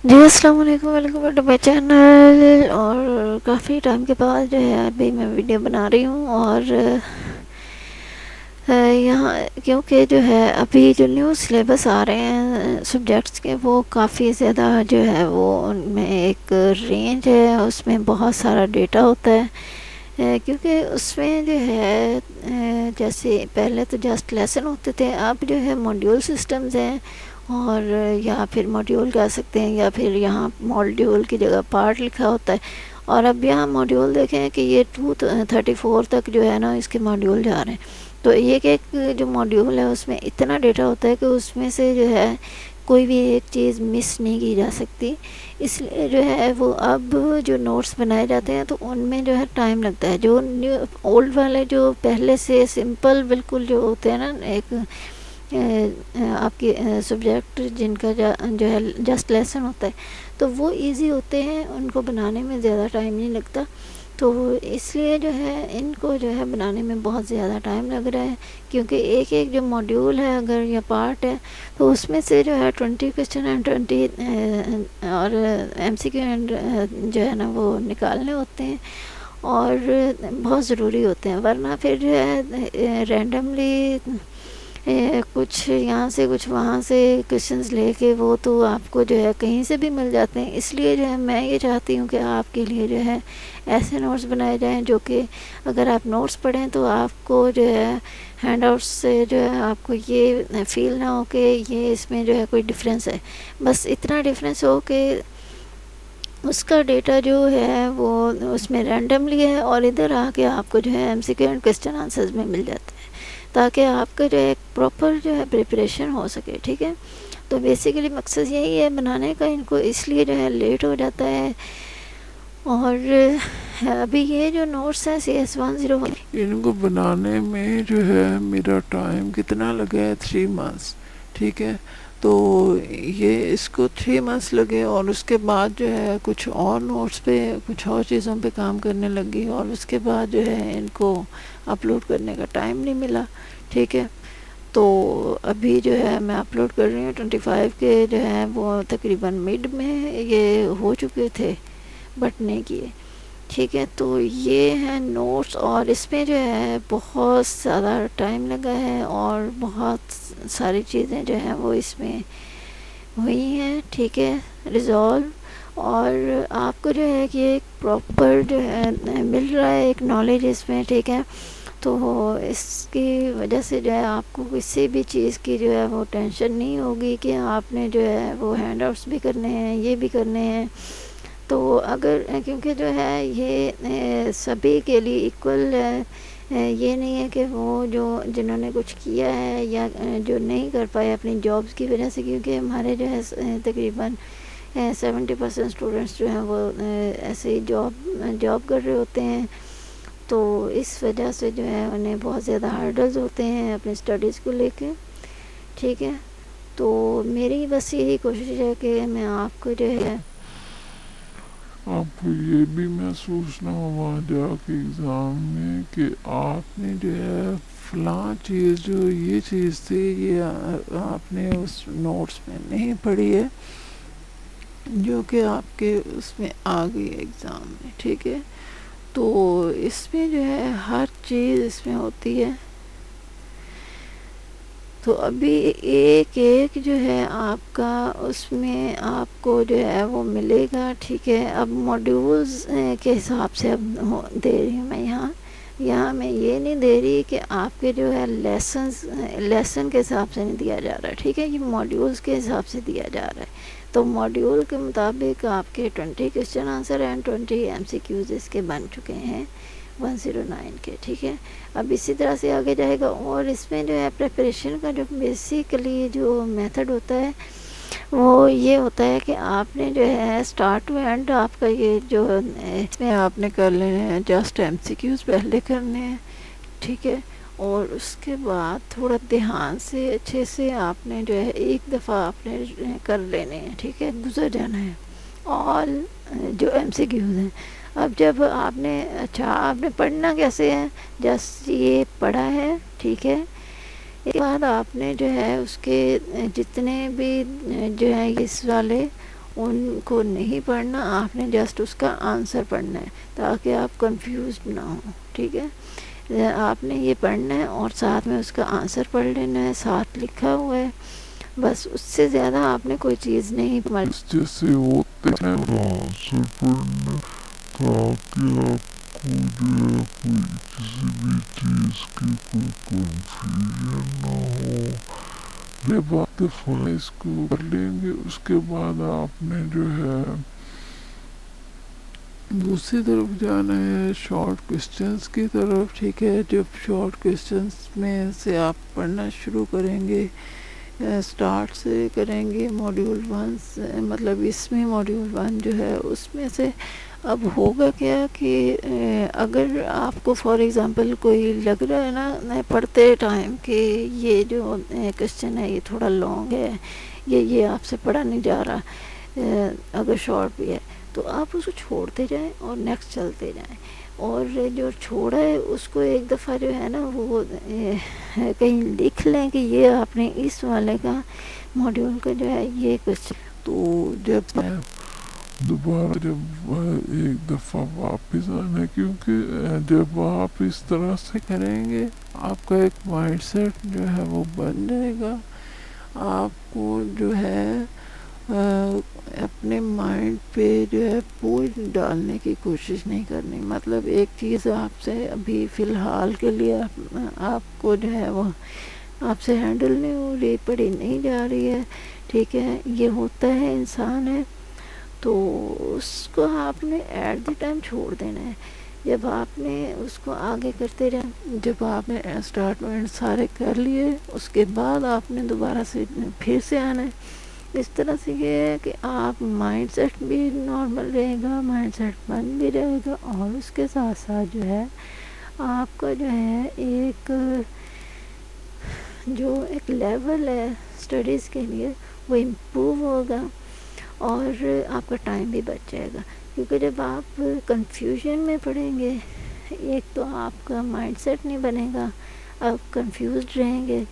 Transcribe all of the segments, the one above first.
جی السلام علیکم، welcome back to my channel. اور کافی ٹائم کے بعد جو ہے ابھی میں ویڈیو بنا رہی ہوں، اور یہاں کیونکہ جو ہے ابھی جو نیو سلیبس آ رہے ہیں سبجیکٹس کے، وہ کافی زیادہ جو ہے وہ ان میں ایک رینج ہے، اس میں بہت سارا ڈیٹا ہوتا ہے۔ کیونکہ اس میں جو ہے جیسے پہلے تو جسٹ لیسن ہوتے تھے، اب جو ہے ماڈیول سسٹمز ہیں، اور یا پھر ماڈیول کہہ سکتے ہیں، یا پھر یہاں ماڈیول کی جگہ پارٹ لکھا ہوتا ہے۔ اور اب یہاں ماڈیول دیکھیں کہ یہ 234 تک جو ہے نا اس کے ماڈیول جا رہے ہیں۔ تو ایک جو ماڈیول ہے اس میں اتنا ڈیٹا ہوتا ہے کہ اس میں سے جو ہے کوئی بھی ایک چیز مس نہیں کی جا سکتی، اس لیے جو ہے وہ اب جو نوٹس بنائے جاتے ہیں تو ان میں جو ہے ٹائم لگتا ہے۔ جو اولڈ والے جو پہلے سے سمپل بالکل جو ہوتے ہیں نا، ایک آپ کے سبجیکٹ جن کا جو ہے جسٹ لیسن ہوتا ہے، تو وہ ایزی ہوتے ہیں، ان کو بنانے میں زیادہ ٹائم نہیں لگتا۔ تو اس لیے جو ہے ان کو جو ہے بنانے میں بہت زیادہ ٹائم لگ رہا ہے، کیونکہ ایک جو ماڈیول ہے اگر یا پارٹ ہے تو اس میں سے جو ہے 20 کویسچن اینڈ 20 اور ایم سی کیو اینڈ جو ہے نا وہ نکالنے ہوتے ہیں، اور بہت ضروری ہوتے ہیں، ورنہ پھر جو ہے رینڈملی کچھ یہاں سے کچھ وہاں سے کویشچنز لے کے وہ تو آپ کو جو ہے کہیں سے بھی مل جاتے ہیں۔ اس لیے جو ہے میں یہ چاہتی ہوں کہ آپ کے لیے جو ہے ایسے نوٹس بنائے جائیں جو کہ اگر آپ نوٹس پڑھیں تو آپ کو جو ہے ہینڈ آؤٹس سے جو ہے آپ کو یہ فیل نہ ہو کہ یہ اس میں جو ہے کوئی ڈفرینس ہے، بس اتنا ڈفرینس ہو کہ اس کا ڈیٹا جو ہے وہ اس میں رینڈملی ہے، اور ادھر آ کے آپ کو جو ہے M C Q and question answers میں مل جاتے ہیں، تاکہ آپ کا جو ہے ایک پراپر جو ہے پریپریشن ہو سکے، ٹھیک ہے۔ تو بیسیکلی مقصد یہی ہے بنانے کا، ان کو اس لیے جو ہے لیٹ ہو جاتا ہے۔ اور ابھی یہ جو نوٹس ہیں CS101، ان کو بنانے میں جو ہے میرا ٹائم کتنا لگا ہے 3 months، ٹھیک ہے۔ تو یہ اس کو 3 months لگے، اور اس کے بعد جو ہے کچھ اور نوٹس پہ کچھ اور چیزوں پہ کام کرنے لگی، اور اس کے بعد جو ہے ان کو اپلوڈ کرنے کا ٹائم نہیں ملا، ٹھیک ہے۔ تو ابھی جو ہے میں اپلوڈ کر رہی ہوں 25 کے، جو ہے وہ تقریباً مڈ میں یہ ہو چکے تھے بٹ نہیں کیے، ٹھیک ہے۔ تو یہ ہے نوٹس، اور اس میں جو ہے بہت زیادہ ٹائم لگا ہے، اور بہت ساری چیزیں جو ہیں وہ اس میں ہوئی ہیں، ٹھیک ہے، ریزالو۔ اور آپ کو جو ہے کہ ایک پراپر جو ہے مل رہا ہے ایک نالج اس میں، ٹھیک ہے۔ تو اس کی وجہ سے جو ہے آپ کو کسی بھی چیز کی جو ہے وہ ٹینشن نہیں ہوگی کہ آپ نے جو ہے وہ ہینڈ آؤٹس بھی کرنے ہیں، یہ بھی کرنے ہیں۔ تو اگر کیونکہ جو ہے یہ سبھی کے لیے ایکول ہے، یہ نہیں ہے کہ وہ جو جنہوں نے کچھ کیا ہے یا جو نہیں کر پائے اپنی جابس کی وجہ سے، کیونکہ ہمارے جو ہے تقریباً 70% اسٹوڈنٹس جو ہیں وہ ایسے ہی جاب کر رہے ہوتے ہیں، تو اس وجہ سے جو ہے انہیں بہت زیادہ ہرڈلز ہوتے ہیں اپنی اسٹڈیز کو لے کے، ٹھیک ہے۔ تو میری بس یہی کوشش ہے کہ میں آپ کو جو ہے آپ کو یہ بھی محسوس نہ ہوا جا کے ایگزام میں کہ آپ نے جو ہے فلاں چیز جو یہ چیز تھی یہ آپ نے اس نوٹس میں نہیں پڑھی ہے، جو کہ آپ کے اس میں آ گئی ایگزام میں، ٹھیک ہے۔ تو اس میں جو ہے ہر چیز اس میں ہوتی ہے۔ تو ابھی ایک جو ہے آپ کا اس میں آپ کو جو ہے وہ ملے گا، ٹھیک ہے۔ اب ماڈیولز کے حساب سے اب دے رہی ہوں میں یہاں میں یہ نہیں دے رہی کہ آپ کے جو ہے لیسن کے حساب سے نہیں دیا جا رہا ہے، ٹھیک ہے، یہ ماڈیولز کے حساب سے دیا جا رہا ہے۔ تو ماڈیول کے مطابق آپ کے 20 question answer and 20 M C Qs اس کے بن چکے ہیں 109 کے، ٹھیک ہے۔ اب اسی طرح سے آگے جائے گا، اور اس میں جو ہے پریپریشن کا جو بیسیکلی جو میتھڈ ہوتا ہے وہ یہ ہوتا ہے کہ آپ نے جو ہے اسٹارٹ ٹو اینڈ آپ کا یہ جو اس میں آپ نے کر لینے ہیں جسٹ ایم سی کیوز پہلے کرنے ہیں، ٹھیک ہے۔ اور اس کے بعد تھوڑا دھیان سے اچھے سے آپ نے جو ہے ایک دفعہ آپ نے کر لینے ہیں، ٹھیک ہے، گزر جانا ہے آل جو ایم سی کیوز ہیں۔ اب جب آپ نے آپ نے پڑھنا کیسے ہے، جسٹ یہ پڑھا ہے، ٹھیک ہے۔ اس کے بعد آپ نے جو ہے اس کے جتنے بھی جو ہے اس والے ان کو نہیں پڑھنا، آپ نے جسٹ اس کا آنسر پڑھنا ہے تاکہ آپ کنفیوزڈ نہ ہوں، ٹھیک ہے؟ آپ نے یہ پڑھنا ہے اور ساتھ میں اس کا آنسر پڑھ لینا ہے، ساتھ لکھا ہوا ہے، بس اس سے زیادہ آپ نے کوئی چیز نہیں جیسے ہوتے ہیں آنسر پڑھنا تاکہ آپ کو جو ہے کوئی کسی بھی چیز کی کوئی کنفیوژن نہ ہو۔ جب آپ دفعہ اس کو کر لیں گے اس کے بعد آپ نے جو ہے دوسری طرف جانا ہے شارٹ کوسچنس کی طرف، ٹھیک ہے؟ جب شارٹ کوسچنس میں سے آپ پڑھنا شروع کریں گے، سٹارٹ سے کریں گے موڈیول 1 سے، مطلب اس میں موڈیول 1 جو ہے اس میں سے اب ہوگا کیا کہ اگر آپ کو فار ایگزامپل کوئی لگ رہا ہے نا پڑھتے ٹائم کہ یہ جو کوسچن ہے یہ تھوڑا لانگ ہے، یہ آپ سے پڑھا نہیں جا رہا، اگر شارٹ بھی ہے تو آپ اس کو چھوڑتے جائیں اور نیکسٹ چلتے جائیں، اور جو چھوڑا ہے اس کو ایک دفعہ جو ہے نا وہ کہیں لکھ لیں کہ یہ آپ نے اس والے کا موڈیول کا جو ہے یہ کوسچن۔ تو جب دوبارہ جب ایک دفعہ واپس آنا، کیونکہ جب آپ اس طرح سے کریں گے آپ کا ایک مائنڈ سیٹ جو ہے وہ بن جائے گا، آپ کو جو ہے اپنے مائنڈ پہ جو ہے بوجھ ڈالنے کی کوشش نہیں کرنی، مطلب ایک چیز آپ سے ابھی فی الحال کے لیے آپ کو جو ہے وہ آپ سے ہینڈل نہیں ہو رہی، پڑھی نہیں جا رہی ہے، ٹھیک ہے؟ یہ ہوتا ہے، انسان ہے، تو اس کو آپ نے ایٹ دی ٹائم چھوڑ دینا ہے۔ جب آپ نے اس کو آگے کرتے رہے، جب آپ نے اسٹارٹ و اینڈ سارے کر لیے اس کے بعد آپ نے دوبارہ سے پھر سے آنا ہے۔ اس طرح سے یہ ہے کہ آپ مائنڈ سیٹ بھی نارمل رہے گا، مائنڈ سیٹ بن بھی رہے گا، اور اس کے ساتھ ساتھ جو ہے آپ کا جو ہے ایک لیول ہے اسٹڈیز کے لیے وہ امپروو ہوگا، اور آپ کا ٹائم بھی بچ جائے گا، کیونکہ جب آپ کنفیوژن میں پڑھیں گے ایک تو آپ کا مائنڈ سیٹ نہیں بنے گا، آپ کنفیوزڈ رہیں گے،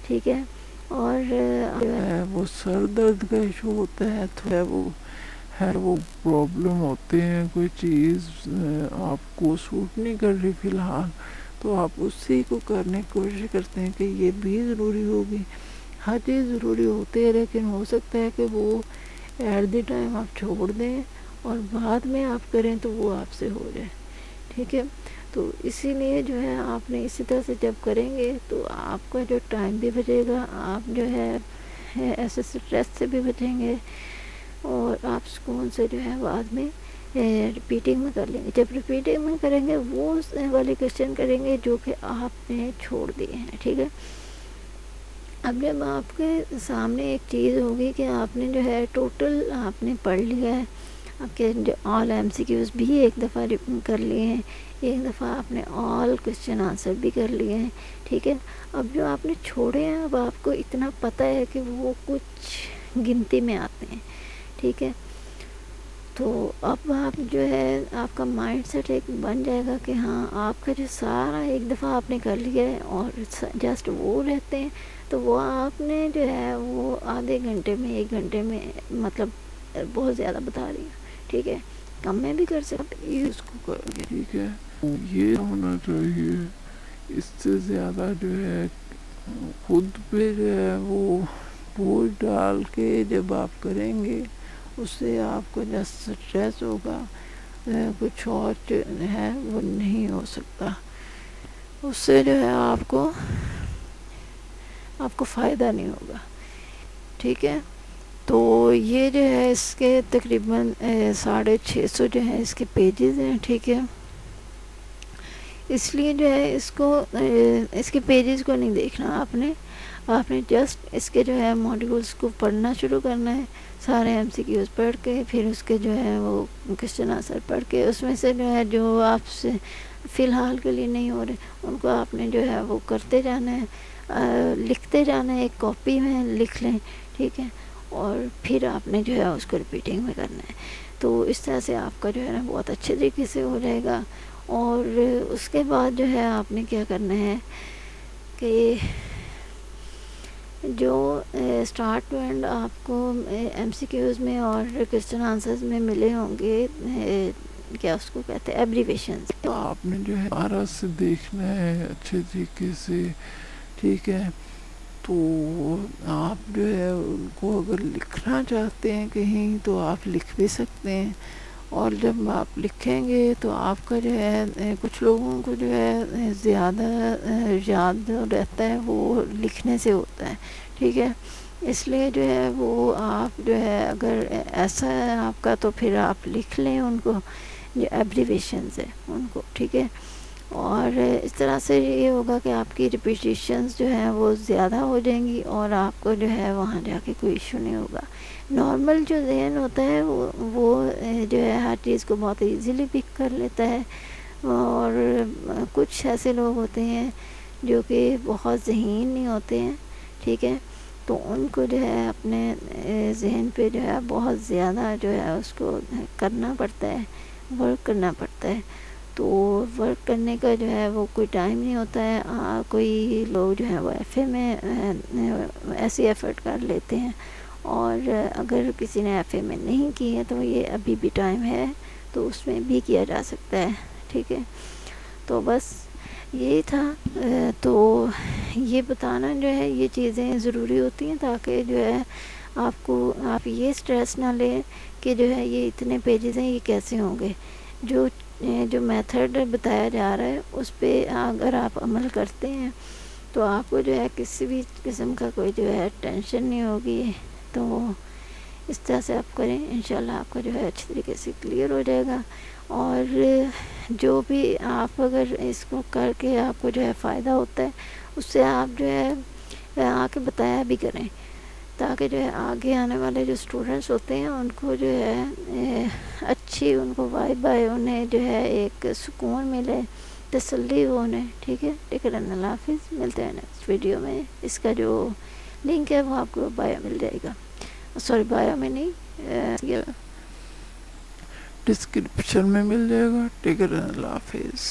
ٹھیک ہے؟ اور جو ہے وہ سر درد کا ایشو ہوتا ہے تو وہ پرابلم ہوتے ہیں، کوئی چیز آپ کو سوٹ نہیں کر رہی فی الحال، تو آپ اسی کو کرنے کی کوشش کرتے ہیں کہ یہ بھی ضروری ہوگی، ہر چیز ضروری ہوتی ہے، لیکن ہو سکتا ہے کہ وہ ایٹ دی ٹائم آپ چھوڑ دیں اور بعد میں آپ کریں تو وہ آپ سے ہو جائے، ٹھیک ہے؟ تو اسی لیے جو ہے آپ نے اسی طرح سے جب کریں گے تو آپ کا جو ٹائم بھی بچے گا، آپ جو ہے ایسے اسٹریس سے بھی بچیں گے، اور آپ سکون سے جو ہے بعد میں ریپیٹنگ میں کر لیں گے۔ جب ریپیٹنگ میں کریں گے وہ والے کوسچن کریں گے جو کہ آپ نے چھوڑ دیے ہیں، ٹھیک ہے؟ اب جب آپ کے سامنے ایک چیز ہوگی کہ آپ نے جو ہے ٹوٹل آپ نے پڑھ لیا ہے، آپ کے جو آل ایم سی کیوز بھی ایک دفعہ کر لیے ہیں، ایک دفعہ آپ نے آل کوسچن آنسر بھی کر لیے ہیں، ٹھیک ہے؟ اب جو آپ نے چھوڑے ہیں اب آپ کو اتنا پتہ ہے کہ وہ کچھ گنتی میں آتے ہیں، ٹھیک ہے؟ تو اب آپ جو ہے آپ کا مائنڈ سیٹ ایک بن جائے گا کہ ہاں آپ کا جو سارا ایک دفعہ آپ نے کر لیا ہے، اور جسٹ وہ رہتے ہیں تو وہ آپ نے جو ہے وہ آدھے گھنٹے میں 1 گھنٹے میں مطلب بہت زیادہ بتا رہی ہوں، ٹھیک ہے؟ کم میں بھی کر سکتے اس کو کریں گے، ٹھیک ہے؟ یہ ہونا چاہیے، اس سے زیادہ جو ہے خود پہ جو ہے وہ بوجھ ڈال کے جب آپ کریں گے اس سے آپ کو جسٹ اسٹریس ہوگا، کچھ اور جو ہے وہ نہیں ہو سکتا، اس سے جو ہے آپ کو فائدہ نہیں ہوگا، ٹھیک ہے؟ تو یہ جو ہے اس کے تقریباً 650 جو ہے اس کے پیجز ہیں، ٹھیک ہے؟ اس لیے جو ہے اس کے پیجز کو نہیں دیکھنا آپ نے جسٹ اس کے جو ہے ماڈیولز کو پڑھنا شروع کرنا ہے، سارے ایم سی کیوز پڑھ کے، پھر اس کے جو ہے وہ کوسچن آنسر پڑھ کے، اس میں سے جو ہے جو آپ سے فی الحال کے لیے نہیں ہو رہے ان کو آپ نے جو ہے وہ کرتے جانا ہے، لکھتے جانا ہے، ایک کاپی میں لکھ لیں، ٹھیک ہے؟ اور پھر آپ نے جو ہے اس کو ریپیٹنگ میں کرنا ہے، تو اس طرح سے آپ کا جو ہے نا بہت اچھے طریقے سے ہو جائے گا۔ اور اس کے بعد جو ہے آپ نے کیا کرنا ہے کہ جو اسٹارٹ ٹو اینڈ آپ کو ایم سی کیوز میں اور کویسچن آنسرز میں ملے ہوں گے، کیا اس کو کہتے ہیں، ایبریویشنز. تو آپ نے جو ہے دوبارہ سے دیکھنا ہے اچھے طریقے سے، ٹھیک ہے. تو آپ جو ہے ان کو اگر لکھنا چاہتے ہیں کہیں تو آپ لکھ بھی سکتے ہیں، اور جب آپ لکھیں گے تو آپ کا جو ہے کچھ لوگوں کو جو ہے زیادہ یاد رہتا ہے، وہ لکھنے سے ہوتا ہے، ٹھیک ہے. اس لیے جو ہے وہ آپ جو ہے اگر ایسا ہے آپ کا تو پھر آپ لکھ لیں ان کو، جو ایبریویشنز ہے ان کو، ٹھیک ہے. اور اس طرح سے یہ ہوگا کہ آپ کی ریپیٹیشنز جو ہیں وہ زیادہ ہو جائیں گی، اور آپ کو جو ہے وہاں جا کے کوئی ایشو نہیں ہوگا. نارمل جو ذہن ہوتا ہے وہ جو ہے ہر چیز کو بہت ایزیلی پک کر لیتا ہے، اور کچھ ایسے لوگ ہوتے ہیں جو کہ بہت ذہین نہیں ہوتے ہیں، ٹھیک ہے. تو ان کو جو ہے اپنے ذہن پہ جو ہے بہت زیادہ جو ہے اس کو کرنا پڑتا ہے، ورک کرنا پڑتا ہے. تو ورک کرنے کا جو ہے وہ کوئی ٹائم نہیں ہوتا ہے. کوئی لوگ جو ہیں وہ ایف اے میں ایسی ایفرٹ کر لیتے ہیں، اور اگر کسی نے ایف اے میں نہیں کی ہے تو یہ ابھی بھی ٹائم ہے، تو اس میں بھی کیا جا سکتا ہے، ٹھیک ہے. تو بس یہی تھا. تو یہ بتانا جو ہے یہ چیزیں ضروری ہوتی ہیں تاکہ جو ہے آپ یہ اسٹریس نہ لیں کہ جو ہے یہ اتنے پیجز ہیں، یہ کیسے ہوں گے. جو میتھڈ بتایا جا رہا ہے اس پہ اگر آپ عمل کرتے ہیں تو آپ کو جو ہے کسی بھی قسم کا کوئی جو ہے ٹینشن نہیں ہوگی. تو اس طرح سے آپ کریں، انشاءاللہ آپ کا جو ہے اچھی طریقے سے کلیئر ہو جائے گا. اور جو بھی آپ اگر اس کو کر کے آپ کو جو ہے فائدہ ہوتا ہے، اس سے آپ جو ہے آ کے بتایا بھی کریں، تاکہ جو ہے آگے آنے والے جو اسٹوڈنٹس ہوتے ہیں ان کو جو ہے اچھی ان کو وائب آئے، انہیں جو ہے ایک سکون ملے، تسلی ہو انہیں، ٹھیک ہے. ٹھیک ہے، اللہ حافظ. ملتے ہیں نیکسٹ ویڈیو میں. اس کا جو لنک ہے وہ آپ کو بایو مل جائے گا، سوری بایو میں نہیں، ڈسکرپشن میں مل جائے گا. ٹھیک ہے، اللہ حافظ.